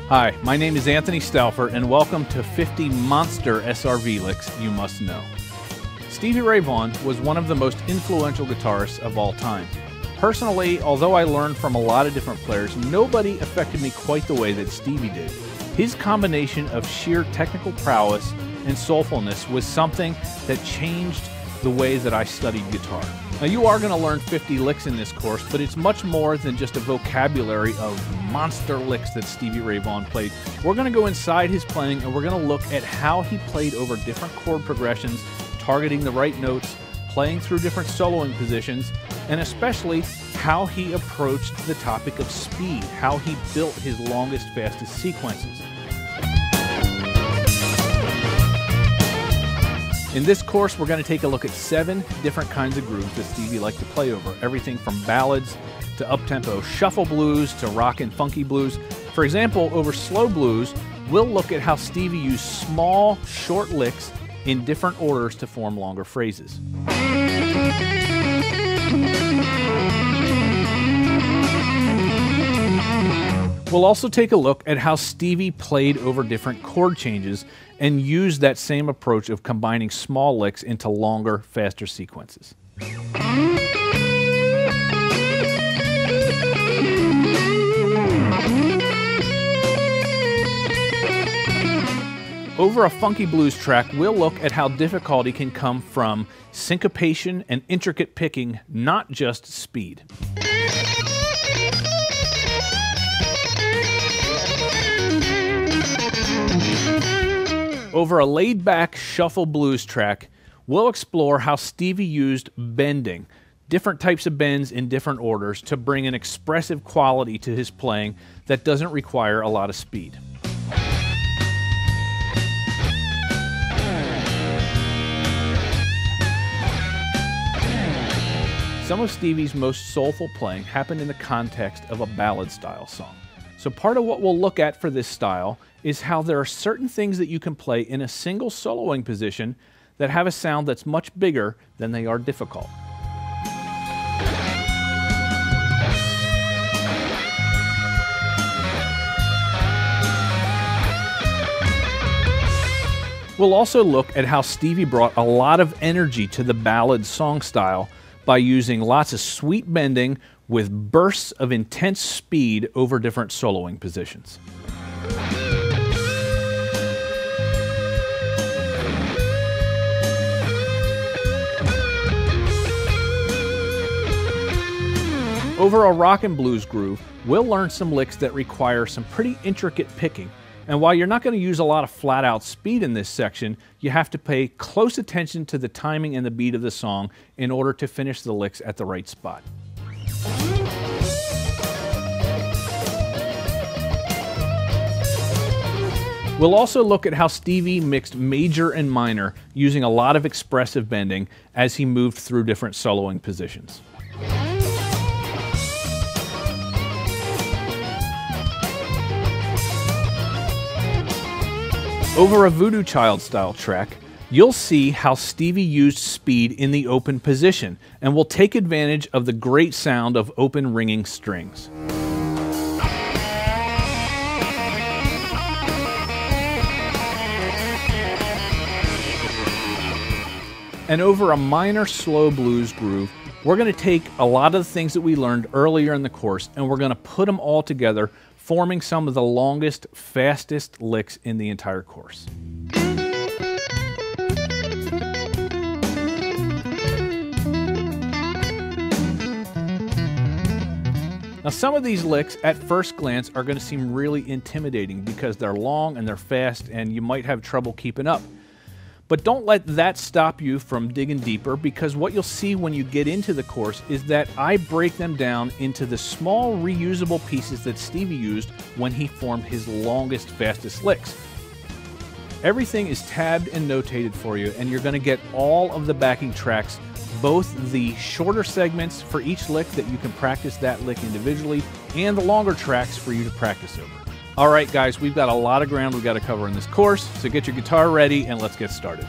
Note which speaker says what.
Speaker 1: Hi, my name is Anthony Stauffer, and welcome to 50 Monster SRV Licks You Must Know. Stevie Ray Vaughan was one of the most influential guitarists of all time. Personally, although I learned from a lot of different players, nobody affected me quite the way that Stevie did. His combination of sheer technical prowess and soulfulness was something that changed the way that I studied guitar. Now, you are going to learn 50 licks in this course, but it's much more than just a vocabulary of monster licks that Stevie Ray Vaughan played. We're going to go inside his playing, and we're going to look at how he played over different chord progressions, targeting the right notes, playing through different soloing positions, and especially how he approached the topic of speed, how he built his longest, fastest sequences. In this course, we're going to take a look at 7 different kinds of grooves that Stevie liked to play over. Everything from ballads to up-tempo shuffle blues to rock and funky blues. For example, over slow blues, we'll look at how Stevie used small, short licks in different orders to form longer phrases. We'll also take a look at how Stevie played over different chord changes and used that same approach of combining small licks into longer, faster sequences. Over a funky blues track, we'll look at how difficulty can come from syncopation and intricate picking, not just speed. Over a laid-back shuffle blues track, we'll explore how Stevie used bending, different types of bends in different orders, to bring an expressive quality to his playing that doesn't require a lot of speed. Some of Stevie's most soulful playing happened in the context of a ballad-style song. So part of what we'll look at for this style is how there are certain things that you can play in a single soloing position that have a sound that's much bigger than they are difficult. We'll also look at how Stevie brought a lot of energy to the ballad song style by using lots of sweet bending with bursts of intense speed over different soloing positions. Over a rock and blues groove, we'll learn some licks that require some pretty intricate picking. And while you're not going to use a lot of flat-out speed in this section, you have to pay close attention to the timing and the beat of the song in order to finish the licks at the right spot. We'll also look at how Stevie mixed major and minor, using a lot of expressive bending as he moved through different soloing positions. Over a Voodoo Child style track, you'll see how Stevie used speed in the open position, and will take advantage of the great sound of open ringing strings. And over a minor slow blues groove, we're going to take a lot of the things that we learned earlier in the course, and we're going to put them all together, forming some of the longest, fastest licks in the entire course. Now, some of these licks at first glance are going to seem really intimidating because they're long and they're fast and you might have trouble keeping up. But don't let that stop you from digging deeper, because what you'll see when you get into the course is that I break them down into the small reusable pieces that Stevie used when he formed his longest, fastest licks. Everything is tabbed and notated for you, and you're going to get all of the backing tracks, both the shorter segments for each lick that you can practice that lick individually, and the longer tracks for you to practice over. All right, guys, we've got a lot of ground we've got to cover in this course, so get your guitar ready and let's get started.